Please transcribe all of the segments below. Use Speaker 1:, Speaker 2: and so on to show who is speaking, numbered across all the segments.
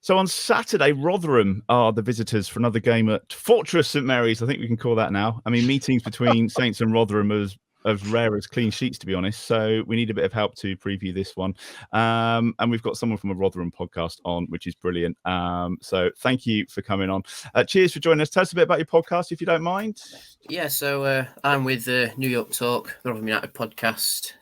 Speaker 1: So on Saturday, Rotherham are the visitors for another game at Fortress St Mary's. I think we can call that now. I mean, meetings between Saints and Rotherham are as rare as clean sheets, to be honest. So we need a bit of help to preview this one. And we've got someone from a Rotherham podcast on, which is brilliant. So thank you for coming on. Cheers for joining us. Tell us a bit about your podcast, if you don't mind.
Speaker 2: Yeah, so I'm with New York Talk, the Rotherham United podcast.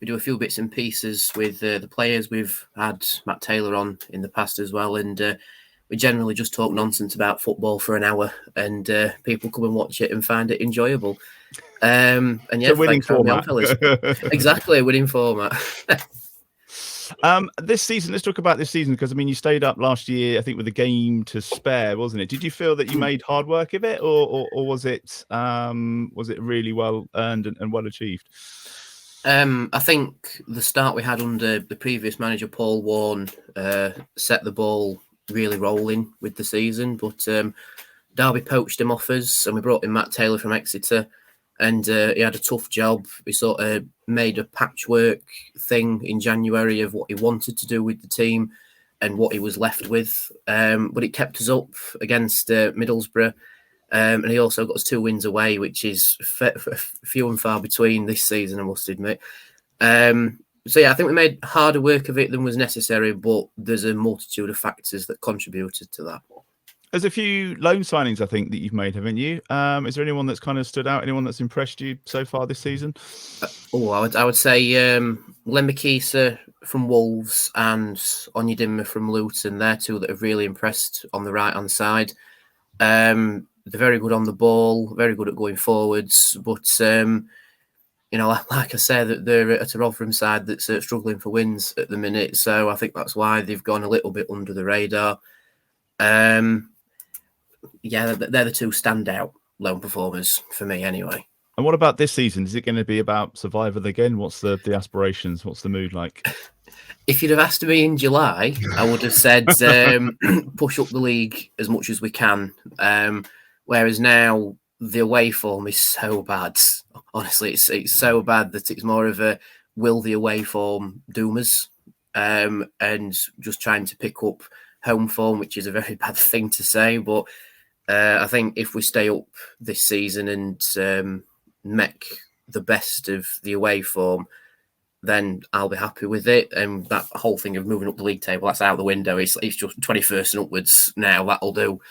Speaker 2: We do a few bits and pieces with the players. We've had Matt Taylor on in the past as well, and we generally just talk nonsense about football for an hour, and people come and watch it and find it enjoyable. And yeah,
Speaker 1: winning format.
Speaker 2: Exactly, winning format.
Speaker 1: This season, let's talk about this season, because I mean, you stayed up last year, I think, with a game to spare, wasn't it? Did you feel that you made hard work of it, or was it really well earned and well achieved?
Speaker 2: I think the start we had under the previous manager, Paul Warne, set the ball really rolling with the season. But Derby poached him off us, and we brought in Matt Taylor from Exeter, and he had a tough job. We sort of made a patchwork thing in January of what he wanted to do with the team and what he was left with. But it kept us up against Middlesbrough. And he also got us 2 wins away, which is few and far between this season, I must admit. So, yeah, I think we made harder work of it than was necessary, but there's a multitude of factors that contributed to that.
Speaker 1: There's a few loan signings, I think, that you've made, haven't you? Is there anyone that's kind of stood out? Anyone that's impressed you so far this season?
Speaker 2: I would say Glen from Wolves and Onyedinma from Luton. They're 2 that have really impressed on the right-hand side. They're very good on the ball, very good at going forwards. But, like I said, they're at a Rotherham side that's struggling for wins at the minute. So I think that's why they've gone a little bit under the radar. They're the 2 standout loan performers for me anyway.
Speaker 1: And what about this season? Is it going to be about survival again? What's the aspirations? What's the mood like?
Speaker 2: If you'd have asked me in July, I would have said push up the league as much as we can. Whereas now the away form is so bad. Honestly, it's so bad that it's more of a will the away form doom us, and just trying to pick up home form, which is a very bad thing to say. But I think if we stay up this season and make the best of the away form, then I'll be happy with it. And that whole thing of moving up the league table, that's out the window. It's just 21st and upwards now. That'll do.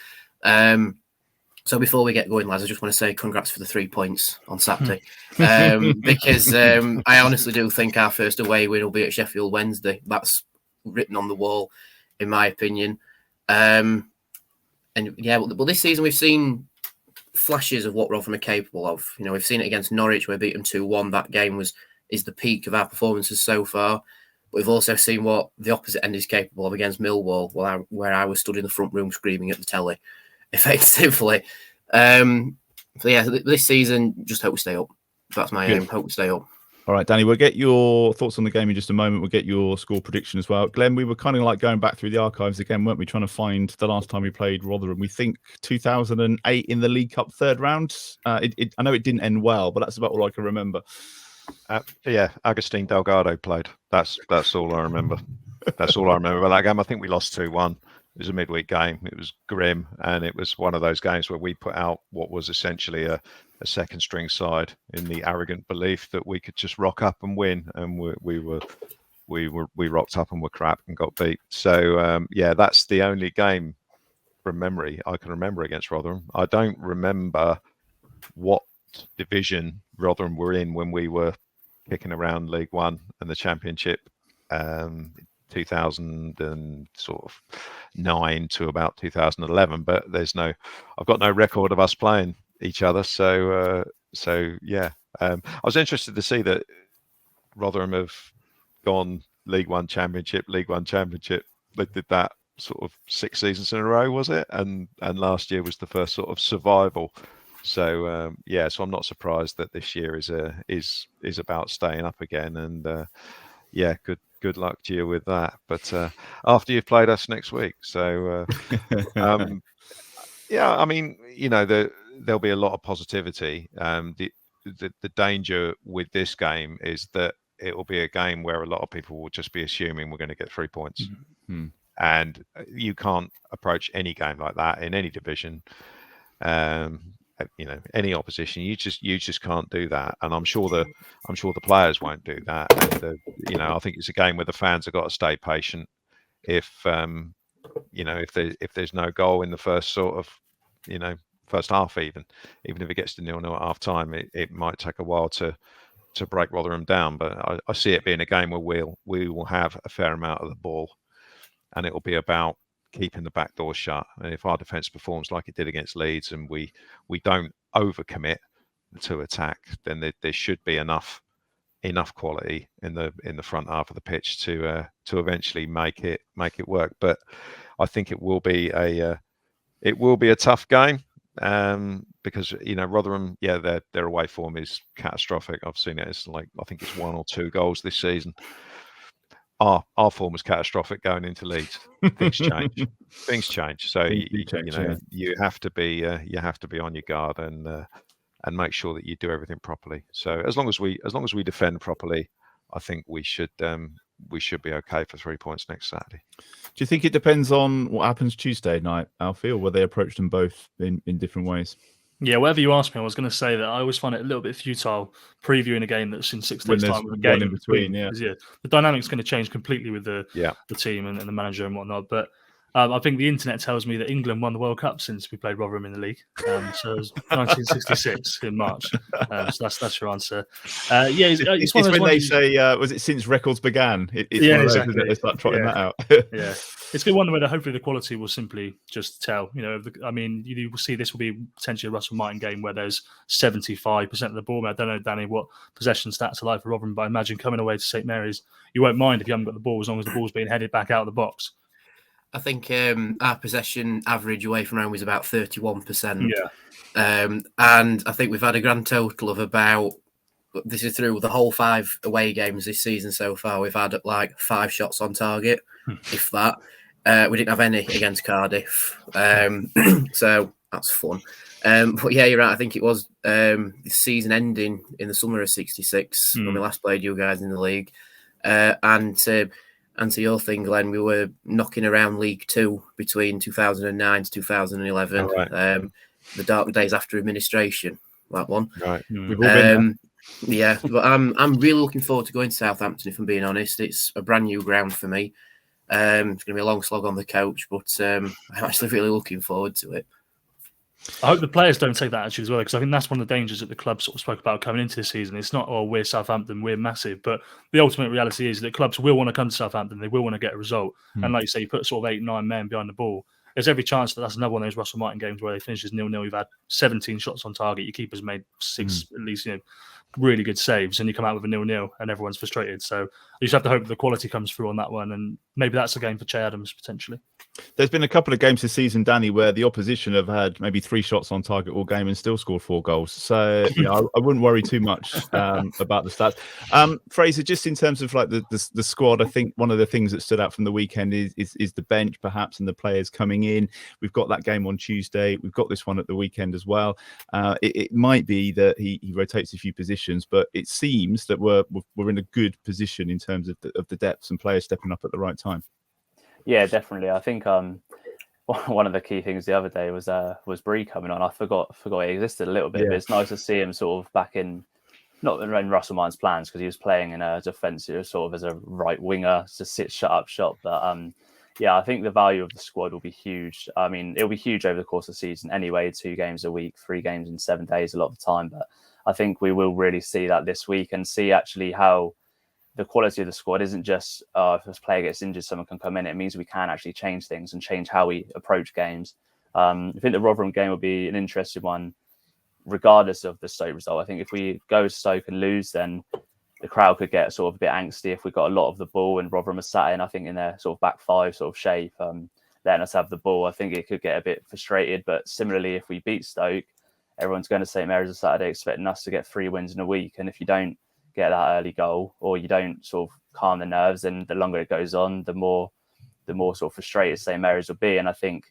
Speaker 2: So before we get going, lads, I just want to say congrats for the 3 points on Saturday, because I honestly do think our first away win will be at Sheffield Wednesday. That's written on the wall, in my opinion. But this season we've seen flashes of what Rotherham are capable of. We've seen it against Norwich, where we beat them 2-1. That game is the peak of our performances so far. But we've also seen what the opposite end is capable of against Millwall, where I was stood in the front room screaming at the telly, effectively. This season, just hope we stay up. That's my aim. Hope we stay up.
Speaker 1: All right, Danny, we'll get your thoughts on the game in just a moment. We'll get your score prediction as well. Glenn, we were kind of like going back through the archives again, weren't we, trying to find the last time we played Rotherham? We think 2008 in the League Cup 3rd round. I know it didn't end well, but that's about all I can remember.
Speaker 3: Agustin Delgado played. That's all I remember. That's all I remember about that game. I think we lost 2-1. It was a midweek game. It was grim, and it was one of those games where we put out what was essentially a second string side in the arrogant belief that we could just rock up and win, and we rocked up and were crap and got beat. So that's the only game from memory I can remember against Rotherham. I don't remember what division Rotherham were in when we were kicking around League One and the Championship. 2009 to about 2011, but I've got no record of us playing each other. I was interested to see that Rotherham have gone League One Championship. They did that sort of 6 seasons in a row, was it? And last year was the first sort of survival. So so I'm not surprised that this year is about staying up again. And good luck to you with that. But after you've played us next week, so I mean, there'll be a lot of positivity. The danger with this game is that it will be a game where a lot of people will just be assuming we're going to get 3 points.
Speaker 1: Mm-hmm.
Speaker 3: and you can't approach any game like that in any division. Any opposition, you just can't do that, and I'm sure the players won't do that. And I think it's a game where the fans have got to stay patient. If there's no goal in the first first half, even if it gets to 0-0 at half time, it might take a while to break Rotherham down. But I see it being a game where we will have a fair amount of the ball, and it will be about keeping the back door shut. And if our defence performs like it did against Leeds, and we don't overcommit to attack, then there should be enough quality in the front half of the pitch to eventually make it work. But I think it will be a tough game, because Rotherham, their away form is catastrophic. I've seen it. It's like, I think it's 1 or 2 goals this season. Our form was catastrophic going into Leeds. Things change. So you have to be on your guard and make sure that you do everything properly. So as long as we defend properly, I think we should be okay for 3 points next Saturday.
Speaker 1: Do you think it depends on what happens Tuesday night, Alfie, or will they approach them both in different ways?
Speaker 4: Yeah, whatever you asked me, I was going to say that I always find it a little bit futile previewing a game that's in 6 days' time. With a game
Speaker 1: in between,
Speaker 4: the dynamic's going to change completely with the team and the manager and whatnot. But I think the internet tells me that England won the World Cup since we played Rotherham in the league. So it was 1966 in March. So that's your answer. It's one of those
Speaker 1: when they say, was it since records began?
Speaker 4: Exactly.
Speaker 1: They start trotting that out.
Speaker 4: Yeah. It's going to be one where hopefully the quality will simply just tell. You will see this will be potentially a Russell Martin game where there's 75% of the ball. I don't know, Danny, what possession stats are like for Rotherham, but I imagine coming away to St Mary's, you won't mind if you haven't got the ball as long as the ball's being headed back out of the box.
Speaker 2: I think our possession average away from home was about 31%.
Speaker 4: Yeah.
Speaker 2: And I think we've had a grand total of about, this is through the whole 5 away games this season so far, we've had like 5 shots on target, if that. We didn't have any against Cardiff. So that's fun. But yeah, you're right. I think it was the season ending in the summer of 66 when we last played you guys in the league. And to your thing, Glenn, we were knocking around League 2 between 2009 to 2011.
Speaker 3: Oh, right.
Speaker 2: The dark days after administration, that one.
Speaker 3: Right.
Speaker 1: We've all been
Speaker 2: yeah, but I'm really looking forward to going to Southampton, if I'm being honest. It's a brand new ground for me. It's going to be a long slog on the coach, but I'm actually really looking forward to it.
Speaker 4: I hope the players don't take that attitude as well, because I think that's one of the dangers that the club sort of spoke about coming into this season. It's not, we're Southampton, we're massive, but the ultimate reality is that clubs will want to come to Southampton, they will want to get a result. And like you say, you put sort of 8-9 men behind the ball. There's every chance that that's another one of those Russell Martin games where they finish as 0-0. You've had 17 shots on target. Your keeper's made 6 at least, really good saves, and you come out with a 0-0 and everyone's frustrated. So you just have to hope that the quality comes through on that one, and maybe that's a game for Che Adams potentially.
Speaker 1: There's been a couple of games this season, Danny, where the opposition have had maybe 3 shots on target all game and still scored 4 goals. So I wouldn't worry too much about the stats. Fraser, just in terms of like the squad, I think one of the things that stood out from the weekend is the bench, perhaps, and the players coming in. We've got that game on Tuesday. We've got this one at the weekend as well. It might be that he rotates a few positions, but it seems that we're in a good position in terms of the depths and players stepping up at the right time.
Speaker 5: Yeah, definitely. I think one of the key things the other day was Bree coming on. I forgot he existed a little bit, but it's nice to see him sort of back in, not in Russell Martin's plans, because he was playing in a defensive sort of as a right winger to sit shut up shop. But I think the value of the squad will be huge. I mean, it'll be huge over the course of the season anyway. 2 games a week, 3 games in 7 days, a lot of the time. But I think we will really see that this week and see actually how the quality of the squad isn't just if this player gets injured, someone can come in. It means we can actually change things and change how we approach games. I think the Rotherham game will be an interesting one, regardless of the Stoke result. I think if we go to Stoke and lose, then the crowd could get sort of a bit angsty if we got a lot of the ball and Rotherham are sat in, I think, in their sort of back 5 sort of shape, letting us have the ball. I think it could get a bit frustrated. But similarly, if we beat Stoke, everyone's going to St Mary's on Saturday expecting us to get 3 wins in a week. And if you don't get that early goal, or you don't sort of calm the nerves, and the longer it goes on, the more sort of frustrated St Mary's will be. And I think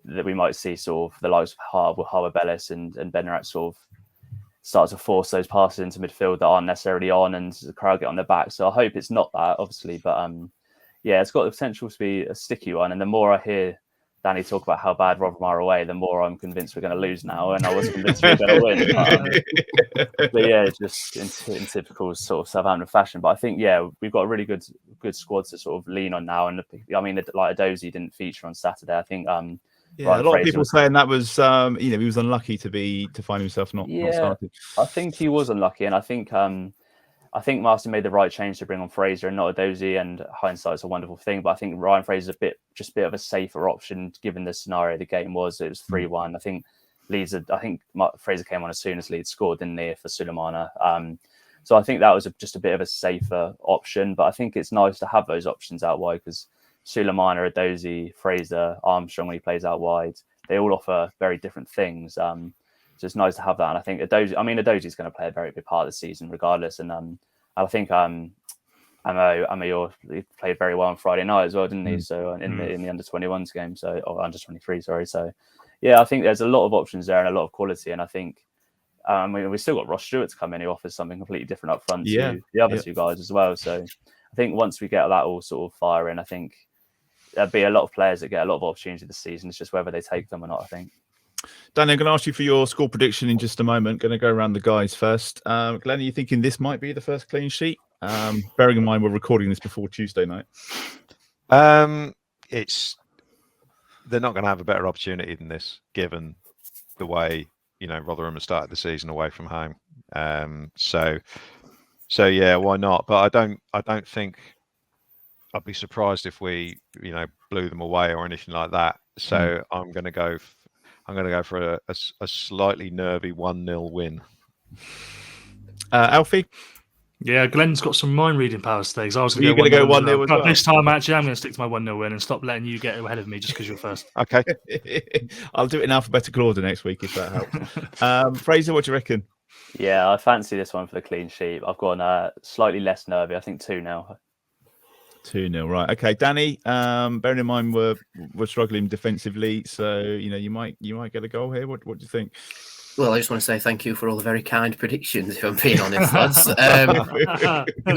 Speaker 5: that we might see sort of the likes of Harbour Bellis and Bennerat sort of start to force those passes into midfield that aren't necessarily on, and the crowd get on their back. So I hope it's not that, obviously, but yeah, it's got the potential to be a sticky one. And the more I hear Danny talk about how bad Rotherham are away, the more I'm convinced we're going to lose now. And I was convinced we were going to win. But yeah, just in typical sort of Southampton fashion. But I think, yeah, we've got a really good squad to sort of lean on now. And I mean, like Adozie didn't feature on Saturday. I think
Speaker 1: yeah, a lot of people saying that was he was unlucky to find himself not starting.
Speaker 5: I think he was unlucky, and I think Marston made the right change to bring on Fraser and not Adozie, and hindsight's a wonderful thing. But I think Ryan Fraser's a bit of a safer option given the scenario the game was. It was 3-1. I think Fraser came on as soon as Leeds scored, didn't they, for Sulemana. So I think that was just a bit of a safer option. But I think it's nice to have those options out wide because Sulemana, Adozie, Fraser, Armstrong when he plays out wide, they all offer very different things. So it's nice to have that. And I think Adozie's going to play a very big part of the season regardless. And I think Amayor played very well on Friday night as well, didn't he? So in the under-21s game, or under-23, sorry. So yeah, I think there's a lot of options there and a lot of quality. And I think we've still got Ross Stewart to come in who offers something completely different up front to the other two guys as well. So I think once we get that all sort of firing, I think there'll be a lot of players that get a lot of opportunity this season. It's just whether they take them or not, I think.
Speaker 1: Danny, I'm going to ask you for your score prediction in just a moment. Going to go around the guys first. Glen, are you thinking this might be the first clean sheet? Bearing in mind we're recording this before Tuesday night.
Speaker 3: They're not going to have a better opportunity than this, given the way Rotherham has started the season away from home. So yeah, why not? But I don't think I'd be surprised if we blew them away or anything like that. So I'm going to go for a slightly nervy 1-0 win.
Speaker 1: Alfie?
Speaker 4: Yeah, Glen's got some mind reading powers today. I was
Speaker 1: going to go 1-0 as well.
Speaker 4: This time, actually, I'm going to stick to my 1-0 win and stop letting you get ahead of me just because you're first.
Speaker 3: Okay.
Speaker 1: I'll do it in alphabetical order next week if that helps. Fraser, what do you reckon?
Speaker 5: Yeah, I fancy this one for the clean sheet. I've gone slightly less nervy. I think 2-0.
Speaker 1: 2-0, right? Okay, Danny. Bearing in mind we're struggling defensively, so you might get a goal here. What do you think?
Speaker 2: Well, I just want to say thank you for all the very kind predictions, if I'm being honest, lads.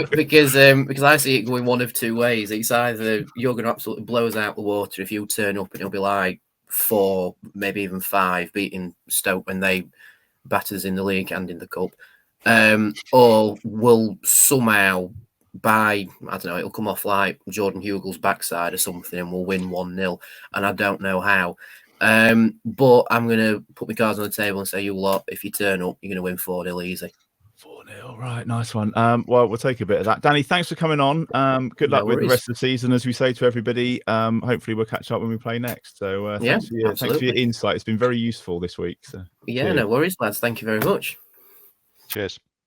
Speaker 2: Because I see it going one of two ways. It's either you're going to absolutely blow us out the water if you turn up and it'll be like 4, maybe even 5, beating Stoke when they batter us in the league and in the cup, or we'll somehow I don't know, it'll come off like Jordan Hugel's backside or something and we'll win 1-0, and I don't know how. But I'm going to put my cards on the table and say, you lot, if you turn up, you're going to win 4-0 easy.
Speaker 1: 4-0, right, nice one. Well, we'll take a bit of that. Danny, thanks for coming on. Good luck with the rest of the season, as we say to everybody. Hopefully we'll catch up when we play next. So thanks for your insight. It's been very useful this week. So
Speaker 2: yeah, no worries, lads. Thank you very much.
Speaker 3: Cheers.